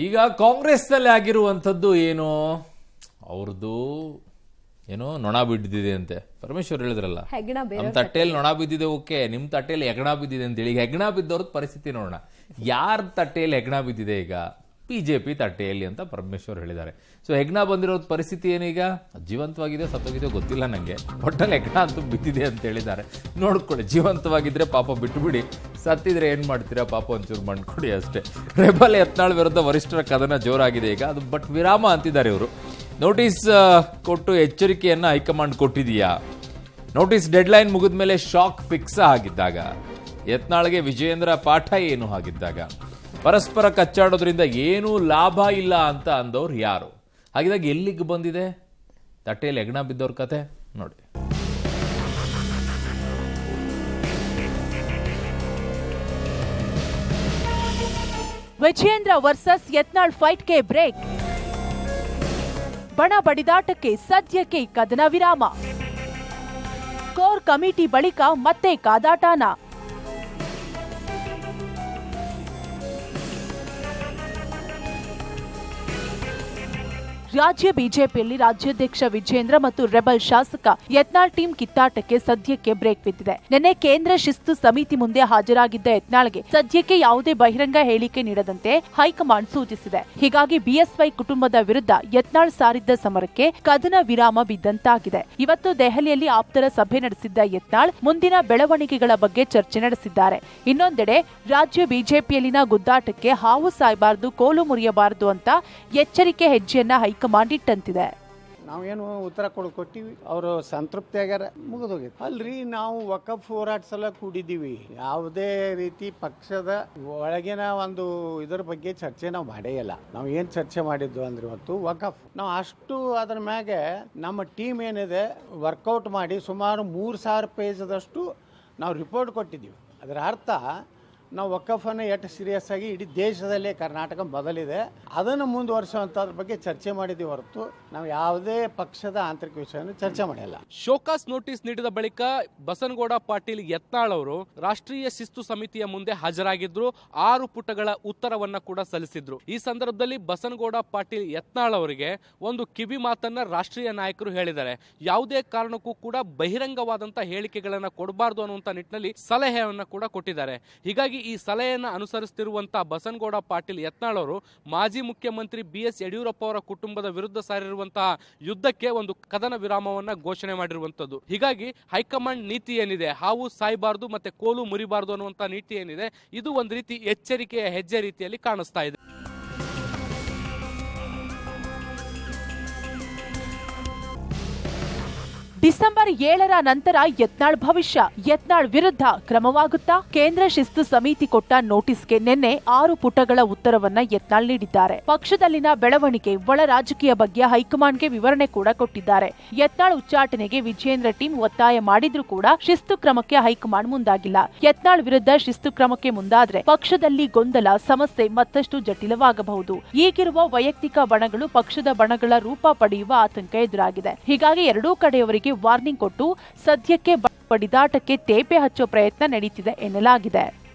ಈಗ ಕಾಂಗ್ರೆಸ್ ನಲ್ಲಿ ಆಗಿರುವಂತದ್ದು ಏನು ಅವ್ರದ್ದು ಏನೋ ನೊಣ ಬಿದ್ದಿದೆ ಅಂತೆ. ಪರಮೇಶ್ವರ್ ಹೇಳಿದ್ರಲ್ಲ, ನಮ್ಮ ತಟ್ಟೆಯಲ್ಲಿ ನೊಣ ಬಿದ್ದಿದೆ, ಓಕೆ, ನಿಮ್ ತಟ್ಟೆಯಲ್ಲಿ ಹೆಗ್ಣ ಬಿದ್ದಿದೆ ಅಂತೇಳಿ. ಈಗ ಹೆಗ್ಣ ಬಿದ್ದವ್ರದ್ದು ಪರಿಸ್ಥಿತಿ ನೋಡೋಣ. ಯಾರ ತಟ್ಟೆಯಲ್ಲಿ ಹೆಗ್ಣ ಬಿದ್ದಿದೆ? ಈಗ ಬಿಜೆಪಿ ತಟ್ಟೆಯಲ್ಲಿ ಅಂತ ಪರಮೇಶ್ವರ್ ಹೇಳಿದ್ದಾರೆ. ಸೊ ಹೆಗ್ಣ ಬಂದಿರೋದ್ ಪರಿಸ್ಥಿತಿ ಏನೀಗ? ಜೀವಂತವಾಗಿದೆ ಸತ್ತೋಗಿದೆ ಗೊತ್ತಿಲ್ಲ ನಂಗೆ, ಒಟ್ಟಲ್ಲಿ ಹೆಗ್ಣ ಅಂತೂ ಬಿದ್ದಿದೆ ಅಂತ ಹೇಳಿದ್ದಾರೆ. ನೋಡ್ಕೊಳ್ಳಿ, ಜೀವಂತವಾಗಿದ್ರೆ ಪಾಪ ಬಿಟ್ಟುಬಿಡಿ, ಸತ್ತಿದ್ರೆ ಏನ್ ಮಾಡ್ತೀರಾ ಪಾಪ ಒಂಚೂರು ಮಾಡ್ಕೊಡಿ ಅಷ್ಟೇ. ರೆಬಲ್ ಯತ್ನಾಳ್ ವಿರುದ್ಧ ವರಿಷ್ಠರ ಕದನ ಜೋರಾಗಿದೆ ಈಗ. ಅದು ಬಟ್ ವಿರಾಮ ಅಂತಿದ್ದಾರೆ ಇವರು. ನೋಟಿಸ್ ಕೊಟ್ಟು ಎಚ್ಚರಿಕೆಯನ್ನ ಹೈಕಮಾಂಡ್ ಕೊಟ್ಟಿದೆಯಾ? ನೋಟಿಸ್ ಡೆಡ್ಲೈನ್ ಮುಗಿದ ಮೇಲೆ ಶಾಕ್ ಫಿಕ್ಸ್ ಆಗಿದ್ದಾಗ, ಯತ್ನಾಳ್ಗೆ ವಿಜಯೇಂದ್ರ ಪಾಠ ಏನು ಆಗಿದ್ದಾಗ, ಪರಸ್ಪರ ಕಚ್ಚಾಡೋದ್ರಿಂದ ಏನೂ ಲಾಭ ಇಲ್ಲ ಅಂತ ಅಂದವ್ರು ಯಾರು? ಹಾಗಿದಾಗ ಎಲ್ಲಿಗೆ ಬಂದಿದೆ ತಟ್ಟೆಯಲ್ಲಿ ಹೆಗ್ಣ ಬಿದ್ದವ್ರ ಕತೆ ನೋಡಿ. ವಿಜಯೇಂದ್ರ ವರ್ಸಸ್ ಯತ್ನಾಳ್ ಫೈಟ್ಗೆ ಬ್ರೇಕ್. ಬಣ ಬಡಿದಾಟಕ್ಕೆ ಸದ್ಯಕ್ಕೆ ಕದನ ವಿರಾಮ. ಕೋರ್ ಕಮಿಟಿ ಬಳಿಕ ಮತ್ತೆ ಕಾದಾಟಾನ. ರಾಜ್ಯ ಬಿಜೆಪಿಯಲ್ಲಿ ರಾಜ್ಯಾಧ್ಯಕ್ಷ ವಿಜಯೇಂದ್ರ ಮತ್ತು ರೆಬಲ್ ಶಾಸಕ ಯತ್ನಾಳ್ ಟೀಮ್ ಕಿತ್ತಾಟಕ್ಕೆ ಸದ್ಯಕ್ಕೆ ಬ್ರೇಕ್ ಬಿದ್ದಿದೆ. ನಿನ್ನೆ ಕೇಂದ್ರ ಶಿಸ್ತು ಸಮಿತಿ ಮುಂದೆ ಹಾಜರಾಗಿದ್ದ ಯತ್ನಾಳ್ಗೆ ಸದ್ಯಕ್ಕೆ ಯಾವುದೇ ಬಹಿರಂಗ ಹೇಳಿಕೆ ನೀಡದಂತೆ ಹೈಕಮಾಂಡ್ ಸೂಚಿಸಿದೆ. ಹೀಗಾಗಿ ಬಿಎಸ್ವೈ ಕುಟುಂಬದ ವಿರುದ್ಧ ಯತ್ನಾಳ್ ಸಾರಿದ್ದ ಸಮರಕ್ಕೆ ಕದನ ವಿರಾಮ ಬಿದ್ದಂತಾಗಿದೆ. ಇವತ್ತು ದೆಹಲಿಯಲ್ಲಿ ಆಪ್ತರ ಸಭೆ ನಡೆಸಿದ್ದ ಯತ್ನಾಳ್ ಮುಂದಿನ ಬೆಳವಣಿಗೆಗಳ ಬಗ್ಗೆ ಚರ್ಚೆ ನಡೆಸಿದ್ದಾರೆ. ಇನ್ನೊಂದೆಡೆ ರಾಜ್ಯ ಬಿಜೆಪಿಯಲ್ಲಿನ ಗುದ್ದಾಟಕ್ಕೆ ಹಾವು ಸಾಯಬಾರದು, ಕೋಲು ಮುರಿಯಬಾರದು ಅಂತ ಎಚ್ಚರಿಕೆ ಹೆಜ್ಜೆಯನ್ನ ಹೈಕಮಾಂಡ್ ಇಟ್ಟಂತಿದೆ. ನಾವೇನು ಉತ್ತರ ಕೊಟ್ಟಿವಿ, ಅವರು ಸಂತೃಪ್ತಿ ಆಗ್ಯಾರ, ಮುಗಿದೋಗಿತ್ತು. ಅಲ್ರಿ, ನಾವು ವಕಫ್ ಹೋರಾಟ ಸಲ ಕೂಡಿದ್ದೀವಿ. ಯಾವುದೇ ರೀತಿ ಪಕ್ಷದ ಒಳಗಿನ ಒಂದು ಇದರ ಬಗ್ಗೆ ಚರ್ಚೆ ನಾವು ಮಾಡೇ ಇಲ್ಲ. ನಾವು ಏನು ಚರ್ಚೆ ಮಾಡಿದ್ದು ಅಂದ್ರೆ ಇವತ್ತು ವಕಫ್, ನಾವು ಅಷ್ಟು ಅದರ ಮ್ಯಾಗೆ ನಮ್ಮ ಟೀಮ್ ಏನಿದೆ ವರ್ಕೌಟ್ ಮಾಡಿ ಸುಮಾರು 3000 ಪೇಜದಷ್ಟು ನಾವು ರಿಪೋರ್ಟ್ ಕೊಟ್ಟಿದ್ದೀವಿ. ಅದರ ಅರ್ಥ ನಾವು ವಕಫನ್ನು ಎಷ್ಟು ಸೀರಿಯಸ್ ಆಗಿ ಇಡೀ ದೇಶದಲ್ಲೇ ಕರ್ನಾಟಕ ಮೊದಲಿದೆ, ಅದನ್ನು ಮುಂದುವರಿಸುವಂಥದ್ರ ಬಗ್ಗೆ ಚರ್ಚೆ ಮಾಡಿದ್ದೀವಿ ಹೊರತು ನಾವು ಯಾವುದೇ ಪಕ್ಷದ ಆಂತರಿಕ ವಿಷಯವನ್ನು ಚರ್ಚೆ ಮಾಡಿಲ್ಲ. ಶೋಕಾಸ್ ನೋಟಿಸ್ ನೀಡಿದ ಬಳಿಕ ಬಸನಗೌಡ ಪಾಟೀಲ್ ಯತ್ನಾಳ್ ಅವರು ರಾಷ್ಟ್ರೀಯ ಶಿಸ್ತು ಸಮಿತಿಯ ಮುಂದೆ ಹಾಜರಾಗಿದ್ರು. 6 ಪುಟಗಳ ಉತ್ತರವನ್ನ ಕೂಡ ಸಲ್ಲಿಸಿದ್ರು. ಈ ಸಂದರ್ಭದಲ್ಲಿ ಬಸನಗೌಡ ಪಾಟೀಲ್ ಯತ್ನಾಳ್ ಅವರಿಗೆ ಒಂದು ಕಿವಿ ಮಾತನ್ನ ರಾಷ್ಟ್ರೀಯ ನಾಯಕರು ಹೇಳಿದ್ದಾರೆ. ಯಾವುದೇ ಕಾರಣಕ್ಕೂ ಕೂಡ ಬಹಿರಂಗವಾದಂತಹ ಹೇಳಿಕೆಗಳನ್ನ ಕೊಡಬಾರದು ಅನ್ನುವಂತ ನಿಟ್ಟಿನಲ್ಲಿ ಸಲಹೆಯನ್ನ ಕೂಡ ಕೊಟ್ಟಿದ್ದಾರೆ. ಹೀಗಾಗಿ ಈ ಸಲಹೆಯನ್ನು ಅನುಸರಿಸುತ್ತಿರುವಂತಹ ಬಸನಗೌಡ ಪಾಟೀಲ್ ಯತ್ನಾಳ್ ಅವರು ಮಾಜಿ ಮುಖ್ಯಮಂತ್ರಿ BS ಯಡಿಯೂರಪ್ಪ ಅವರ ಕುಟುಂಬದ ವಿರುದ್ಧ ಸಾರಿರುವಂತಹ ಯುದ್ಧಕ್ಕೆ ಒಂದು ಕದನ ವಿರಾಮವನ್ನ ಘೋಷಣೆ ಮಾಡಿರುವಂತದ್ದು. ಹೀಗಾಗಿ ಹೈಕಮಾಂಡ್ ನೀತಿ ಏನಿದೆ, ಹಾವು ಸಾಯಬಾರದು ಮತ್ತೆ ಕೋಲು ಮುರಿಬಾರದು ಅನ್ನುವಂತ ನೀತಿ ಏನಿದೆ, ಇದು ಒಂದು ರೀತಿ ಎಚ್ಚರಿಕೆಯ ಹೆಜ್ಜೆ ರೀತಿಯಲ್ಲಿ ಕಾಣಿಸ್ತಾ ಇದೆ. ಡಿಸೆಂಬರ್ 7ರ ನಂತರ ಯತ್ನಾಳ್ ಭವಿಷ್ಯ, ಯತ್ನಾಳ್ ವಿರುದ್ಧ ಕ್ರಮವಾಗುತ್ತಾ? ಕೇಂದ್ರ ಶಿಸ್ತು ಸಮಿತಿ ಕೊಟ್ಟ ನೋಟಿಸ್ಗೆ ನಿನ್ನೆ 6 ಪುಟಗಳ ಉತ್ತರವನ್ನ ಯತ್ನಾಳ್ ನೀಡಿದ್ದಾರೆ. ಪಕ್ಷದಲ್ಲಿನ ಬೆಳವಣಿಗೆ, ಒಳ ರಾಜಕೀಯ ಬಗ್ಗೆ ಹೈಕಮಾಂಡ್ಗೆ ವಿವರಣೆ ಕೂಡ ಕೊಟ್ಟಿದ್ದಾರೆ. ಯತ್ನಾಳ್ ಉಚ್ಚಾಟನೆಗೆ ವಿಜಯೇಂದ್ರ ಟೀಮ್ ಒತ್ತಾಯ ಮಾಡಿದ್ರೂ ಕೂಡ ಶಿಸ್ತು ಕ್ರಮಕ್ಕೆ ಹೈಕಮಾಂಡ್ ಮುಂದಾಗಿಲ್ಲ. ಯತ್ನಾಳ್ ವಿರುದ್ಧ ಶಿಸ್ತು ಕ್ರಮಕ್ಕೆ ಮುಂದಾದ್ರೆ ಪಕ್ಷದಲ್ಲಿ ಗೊಂದಲ, ಸಮಸ್ಯೆ ಮತ್ತಷ್ಟು ಜಟಿಲವಾಗಬಹುದು. ಈಗಿರುವ ವೈಯಕ್ತಿಕ ಬಣಗಳು ಪಕ್ಷದ ಬಣಗಳ ರೂಪ ಪಡೆಯುವ ಆತಂಕ ಎದುರಾಗಿದೆ. ಹೀಗಾಗಿ ಎರಡೂ ಕಡೆಯವರಿಗೆ ವಾರ್ನಿಂಗ್ ಕೊಟ್ಟು ಸದ್ಯಕ್ಕೆ ಬಡಿದಾಟಕ್ಕೆ ತೇಪೆ ಹಚ್ಚೋ ಪ್ರಯತ್ನ ನಡೀತಿದೆ ಎನ್ನಲಾಗಿದೆ.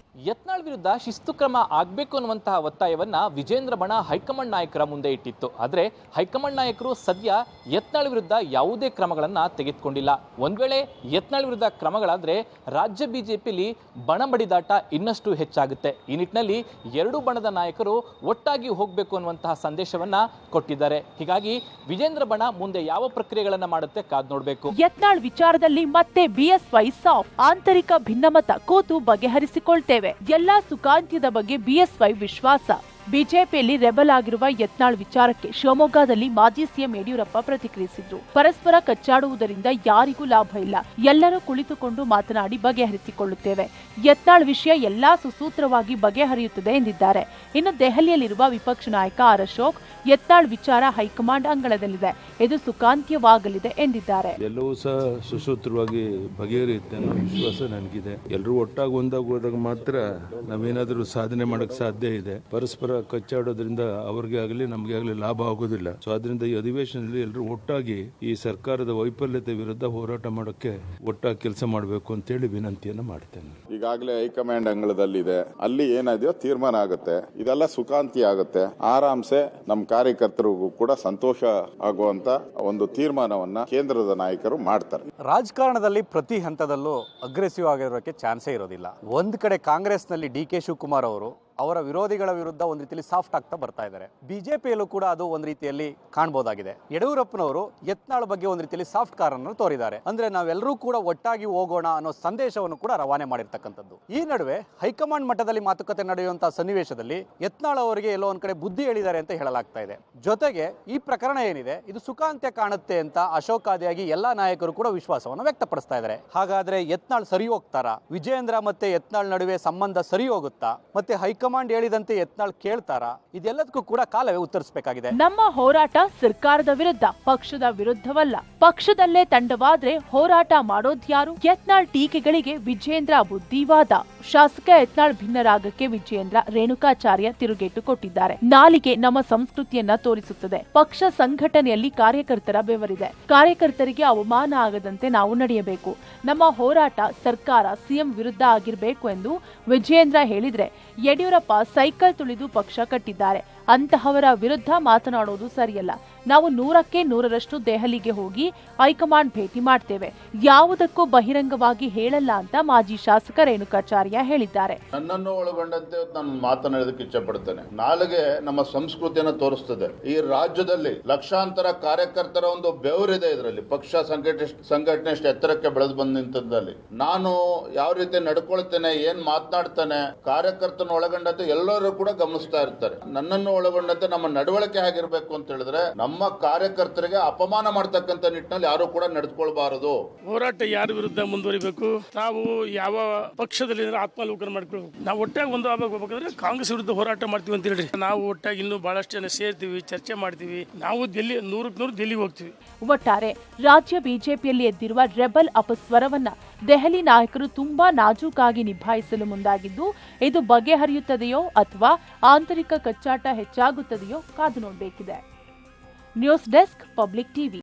ಯತ್ನಾಳ್ ವಿರುದ್ಧ ಶಿಸ್ತು ಕ್ರಮ ಆಗಬೇಕು ಅನ್ನುವಂತಹ ಒತ್ತಾಯವನ್ನ ವಿಜೇಂದ್ರ ಬಣ ಹೈಕಮಾಂಡ್ ನಾಯಕರ ಮುಂದೆ ಇಟ್ಟಿತ್ತು. ಆದರೆ ಹೈಕಮಾಂಡ್ ನಾಯಕರು ಸದ್ಯ ಯತ್ನಾಳ್ ವಿರುದ್ಧ ಯಾವುದೇ ಕ್ರಮಗಳನ್ನ ತೆಗೆದುಕೊಂಡಿಲ್ಲ. ಒಂದ್ ವೇಳೆ ಯತ್ನಾಳ್ ವಿರುದ್ಧ ಕ್ರಮಗಳಾದ್ರೆ ರಾಜ್ಯ ಬಿಜೆಪಿಯಲ್ಲಿ ಬಣ ಬಡಿದಾಟ ಇನ್ನಷ್ಟು ಹೆಚ್ಚಾಗುತ್ತೆ. ಈ ನಿಟ್ಟಿನಲ್ಲಿ ಎರಡೂ ಬಣದ ನಾಯಕರು ಒಟ್ಟಾಗಿ ಹೋಗಬೇಕು ಅನ್ನುವಂತಹ ಸಂದೇಶವನ್ನ ಕೊಟ್ಟಿದ್ದಾರೆ. ಹೀಗಾಗಿ ವಿಜೇಂದ್ರ ಬಣ ಮುಂದೆ ಯಾವ ಪ್ರಕ್ರಿಯೆಗಳನ್ನ ಮಾಡುತ್ತೆ ಕಾದ್ ನೋಡಬೇಕು. ಯತ್ನಾಳ್ ವಿಚಾರದಲ್ಲಿ ಮತ್ತೆ ಬಿಎಸ್ವೈ ಸಾಫ್ಟ್, ಆಂತರಿಕ ಭಿನ್ನಮತ ಕೂತು ಬಗೆಹರಿಸಿಕೊಳ್ತೇವೆ. ಎಲ್ಲಾ ಸುಖಾಂತ್ಯದ ಬಗ್ಗೆ ಬಿಎಸ್ವೈ ವಿಶ್ವಾಸ. ಬಿಜೆಪಿಯಲ್ಲಿ ರೆಬಲ್ ಆಗಿರುವ ಯತ್ನಾಳ್ ವಿಚಾರಕ್ಕೆ ಶಿವಮೊಗ್ಗದಲ್ಲಿ ಮಾಜಿ ಸಿಎಂ ಯಡಿಯೂರಪ್ಪ ಪ್ರತಿಕ್ರಿಯಿಸಿದ್ರು. ಪರಸ್ಪರ ಕಚ್ಚಾಡುವುದರಿಂದ ಯಾರಿಗೂ ಲಾಭ ಇಲ್ಲ, ಎಲ್ಲರೂ ಕುಳಿತುಕೊಂಡು ಮಾತನಾಡಿ ಬಗೆಹರಿಸಿಕೊಳ್ಳುತ್ತೇವೆ. ಯತ್ನಾಳ್ ವಿಷಯ ಎಲ್ಲಾ ಸುಸೂತ್ರವಾಗಿ ಬಗೆಹರಿಯುತ್ತದೆ ಎಂದಿದ್ದಾರೆ. ಇನ್ನು ದೆಹಲಿಯಲ್ಲಿರುವ ವಿಪಕ್ಷ ನಾಯಕ ಆರ್ ಅಶೋಕ್, ಯತ್ನಾಳ್ ವಿಚಾರ ಹೈಕಮಾಂಡ್ ಅಂಗಳದಲ್ಲಿದೆ, ಇದು ಸುಖಾಂತ್ಯವಾಗಲಿದೆ ಎಂದಿದ್ದಾರೆ. ಎಲ್ಲವೂ ಸಹ ಸುಸೂತ್ರವಾಗಿ ಬಗೆಹರಿಯುತ್ತೆ ಅನ್ನೋ ವಿಶ್ವಾಸ ನನಗಿದೆ. ಎಲ್ಲರೂ ಒಟ್ಟಾಗಿ ಒಂದಾಗಿ ಹೋದಾಗ ಮಾತ್ರ ನಾವೇನಾದರೂ ಸಾಧನೆ ಮಾಡಕ್ ಸಾಧ್ಯ ಇದೆ. ಪರಸ್ಪರ ಥರ ಕಚ್ಚಾಡೋದ್ರಿಂದ ಅವ್ರಿಗೆ ಆಗಲಿ ನಮಗೆ ಆಗಲಿ ಲಾಭ ಆಗೋದಿಲ್ಲ. ಸೊ ಅದರಿಂದ ಈ ಅಧಿವೇಶನದಲ್ಲಿ ಎಲ್ಲರೂ ಒಟ್ಟಾಗಿ ಈ ಸರ್ಕಾರದ ವೈಫಲ್ಯತೆ ವಿರುದ್ಧ ಹೋರಾಟ ಮಾಡೋಕ್ಕೆ ಒಟ್ಟಾಗಿ ಕೆಲಸ ಮಾಡಬೇಕು ಅಂತೇಳಿ ವಿನಂತಿಯನ್ನು ಮಾಡ್ತೇನೆ. ಈಗಾಗಲೇ ಹೈಕಮಾಂಡ್ ಅಂಗಳದಲ್ಲಿದೆ, ಅಲ್ಲಿ ಏನಾದೆಯೋ ತೀರ್ಮಾನ ಆಗುತ್ತೆ, ಇದೆಲ್ಲ ಸುಖಾಂತಿ ಆಗುತ್ತೆ. ಆರಾಮ್ಸೆ ನಮ್ಮ ಕಾರ್ಯಕರ್ತರಿಗೂ ಕೂಡ ಸಂತೋಷ ಆಗುವಂತ ಒಂದು ತೀರ್ಮಾನವನ್ನ ಕೇಂದ್ರದ ನಾಯಕರು ಮಾಡ್ತಾರೆ. ರಾಜಕಾರಣದಲ್ಲಿ ಪ್ರತಿ ಹಂತದಲ್ಲೂ ಅಗ್ರೆಸಿವ್ ಆಗಿರೋಕ್ಕೆ ಚಾನ್ಸೇ ಇರೋದಿಲ್ಲ. ಒಂದ್ ಕಡೆ ಕಾಂಗ್ರೆಸ್ನಲ್ಲಿ ಡಿ ಕೆ ಶಿವಕುಮಾರ್ ಅವರು ಅವರ ವಿರೋಧಿಗಳ ವಿರುದ್ಧ ಒಂದು ರೀತಿಯಲ್ಲಿ ಸಾಫ್ಟ್ ಆಗ್ತಾ ಬರ್ತಾ ಇದ್ದಾರೆ. ಬಿಜೆಪಿಯಲ್ಲೂ ಕೂಡ ಅದು ಒಂದು ರೀತಿಯಲ್ಲಿ ಕಾಣಬಹುದಾಗಿದೆ. ಯಡಿಯೂರಪ್ಪನವರು ಯತ್ನಾಳ್ ಬಗ್ಗೆ ಒಂದು ರೀತಿಯಲ್ಲಿ ಸಾಫ್ಟ್ ಕಾರನ್ನು ತೋರಿದ್ದಾರೆ. ಅಂದ್ರೆ ನಾವೆಲ್ಲರೂ ಕೂಡ ಒಟ್ಟಾಗಿ ಹೋಗೋಣ ಅನ್ನೋ ಸಂದೇಶವನ್ನು ಕೂಡ ರವಾನೆ ಮಾಡಿರ್ತಕ್ಕಂಥದ್ದು. ಈ ನಡುವೆ ಹೈಕಮಾಂಡ್ ಮಟ್ಟದಲ್ಲಿ ಮಾತುಕತೆ ನಡೆಯುವಂತಹ ಸನ್ನಿವೇಶದಲ್ಲಿ ಯತ್ನಾಳ್ ಅವರಿಗೆ ಎಲ್ಲೋ ಒಂದ್ ಕಡೆ ಬುದ್ಧಿ ಹೇಳಿದ್ದಾರೆ ಅಂತ ಹೇಳಲಾಗ್ತಾ ಇದೆ. ಜೊತೆಗೆ ಈ ಪ್ರಕರಣ ಏನಿದೆ ಇದು ಸುಖಾಂತ್ಯ ಕಾಣುತ್ತೆ ಅಂತ ಅಶೋಕಾದಿಯಾಗಿ ಎಲ್ಲಾ ನಾಯಕರು ಕೂಡ ವಿಶ್ವಾಸವನ್ನು ವ್ಯಕ್ತಪಡಿಸ್ತಾ ಇದ್ದಾರೆ. ಹಾಗಾದ್ರೆ ಯತ್ನಾಳ್ ಸರಿ ಹೋಗ್ತಾರಾ? ವಿಜೇಂದ್ರ ಮತ್ತೆ ಯತ್ನಾಳ್ ನಡುವೆ ಸಂಬಂಧ ಸರಿ ಹೋಗುತ್ತಾ? ಮತ್ತೆ ಹೈಕಮಾಂಡ್ ಹೇಳಿದಂತೆ ಯತ್ನಾಳ್ ಕೇಳ್ತಾರಾ? ಇದೆಲ್ಲದಕ್ಕೂ ಕೂಡ ಕಾಲವೇ ಉತ್ತರಿಸಬೇಕಾಗಿದೆ. ನಮ್ಮ ಹೋರಾಟ ಸರ್ಕಾರದ ವಿರುದ್ಧ, ಪಕ್ಷದ ವಿರುದ್ಧವಲ್ಲ. ಪಕ್ಷದಲ್ಲೇ ತಂಡವಾದ್ರೆ ಹೋರಾಟ ಮಾಡೋದ್ಯಾರು? ಯತ್ನಾಳ್ ಟೀಕೆಗಳಿಗೆ ವಿಜೇಂದ್ರ ಬುದ್ಧಿವಾದ. ಶಾಸಕ ಯತ್ನಾಳ್ ಭಿನ್ನರಾಗಕ್ಕೆ ವಿಜೇಂದ್ರ ರೇಣುಕಾಚಾರ್ಯ ತಿರುಗೇಟು ಕೊಟ್ಟಿದ್ದಾರೆ. ನಾಲಿಗೆ ನಮ್ಮ ಸಂಸ್ಕೃತಿಯನ್ನ ತೋರಿಸುತ್ತದೆ. ಪಕ್ಷ ಸಂಘಟನೆಯಲ್ಲಿ ಕಾರ್ಯಕರ್ತರ ಬೆವರಿದೆ. ಕಾರ್ಯಕರ್ತರಿಗೆ ಅವಮಾನ ಆಗದಂತೆ ನಾವು ನಡೆಯಬೇಕು. ನಮ್ಮ ಹೋರಾಟ ಸರ್ಕಾರ ಸಿಎಂ ವಿರುದ್ಧ ಆಗಿರಬೇಕು ಎಂದು ವಿಜೇಂದ್ರ ಹೇಳಿದ್ರೆ ಯಡಿಯೂರಪ್ಪ ಸೈಕಲ್ ತುಳಿದು ಪಕ್ಷ ಕಟ್ಟಿದ್ದಾರೆ. ಅಂತಹವರ ವಿರುದ್ಧ ಮಾತನಾಡೋದು ಸರಿಯಲ್ಲ. ನಾವು 100ಕ್ಕೆ 100ರಷ್ಟು ದೆಹಲಿಗೆ ಹೋಗಿ ಹೈಕಮಾಂಡ್ ಭೇಟಿ ಮಾಡ್ತೇವೆ, ಯಾವುದಕ್ಕೂ ಬಹಿರಂಗವಾಗಿ ಹೇಳಲ್ಲ ಅಂತ ಮಾಜಿ ಶಾಸಕ ರೇಣುಕಾಚಾರ್ಯ ಹೇಳಿದ್ದಾರೆ. ನನ್ನನ್ನು ಒಳಗೊಂಡಂತೆ ನಾನು ಮಾತನಾಡೋದಕ್ಕೆ ಇಚ್ಛೆ ಪಡ್ತೇನೆ. ನಾಲಿಗೆ ನಮ್ಮ ಸಂಸ್ಕೃತಿಯನ್ನು ತೋರಿಸ್ತದೆ. ಈ ರಾಜ್ಯದಲ್ಲಿ ಲಕ್ಷಾಂತರ ಕಾರ್ಯಕರ್ತರ ಒಂದು ಬೆವರಿದೆ. ಇದರಲ್ಲಿ ಪಕ್ಷ ಸಂಘಟನೆ ಎಷ್ಟು ಎತ್ತರಕ್ಕೆ ಬೆಳೆದು ಬಂದ ನಿಂತದ್ದಲ್ಲಿ ನಾನು ಯಾವ ರೀತಿ ನಡ್ಕೊಳ್ತೇನೆ, ಏನ್ ಮಾತನಾಡ್ತೇನೆ, ಕಾರ್ಯಕರ್ತನ ಒಳಗೊಂಡಂತೆ ಎಲ್ಲರೂ ಕೂಡ ಗಮನಿಸ್ತಾ ಇರ್ತಾರೆ. ನನ್ನನ್ನು ಒಳಗೊಂಡಂತೆ ನಮ್ಮ ನಡವಳಿಕೆ ಆಗಿರ್ಬೇಕು ಅಂತ ಹೇಳಿದ್ರೆ ನಮ್ಮ ಕಾರ್ಯಕರ್ತರಿಗೆ ಅಪಮಾನ ಮಾಡ್ತಕ್ಕಂಥ ನಿಟ್ಟಿನಲ್ಲಿ ಯಾರು ಕೂಡ ನಡೆದುಕೊಳ್ಬಾರದು. ಹೋರಾಟ ಯಾರ ವಿರುದ್ಧ ಮುಂದುವರಿಬೇಕು, ತಾವು ಯಾವ ಪಕ್ಷದಲ್ಲಿ ಆತ್ಮಾವಲೋಕನ ಮಾಡ್ಕೊಳ್ಬೇಕು. ನಾವು ಒಟ್ಟಾಗಿ ಒಂದು ಆಗಬೇಕಂದ್ರೆ ಕಾಂಗ್ರೆಸ್ ವಿರುದ್ಧ ಹೋರಾಟ ಮಾಡ್ತೀವಿ ಅಂತ ಹೇಳ್ರಿ. ನಾವು ಒಟ್ಟಾಗಿ ಇನ್ನೂ ಬಹಳಷ್ಟು ಜನ ಸೇರ್ತೀವಿ, ಚರ್ಚೆ ಮಾಡ್ತೀವಿ. ನಾವು ಡೆಲ್ಲಿ 100ಕ್ಕೆ 100 ಡೆಲ್ಲಿಗೆ ಹೋಗ್ತೀವಿ. ಒಟ್ಟಾರೆ ರಾಜ್ಯ ಬಿಜೆಪಿಯಲ್ಲಿ ಎದ್ದಿರುವ ರೆಬಲ್ ಅಪಸ್ವರವನ್ನ ದೆಹಲಿ ನಾಯಕರು ತುಂಬಾ ನಾಜೂಕಾಗಿ ನಿಭಾಯಿಸಲು ಮುಂದಾಗಿದ್ದು, ಇದು ಬಗೆಹರಿಯುತ್ತದೆಯೋ ಅಥವಾ ಆಂತರಿಕ ಕಚ್ಚಾಟ ಹೆಚ್ಚಾಗುತ್ತದೆಯೋ ಕಾದು ನೋಡಬೇಕಿದೆ. News desk, public TV.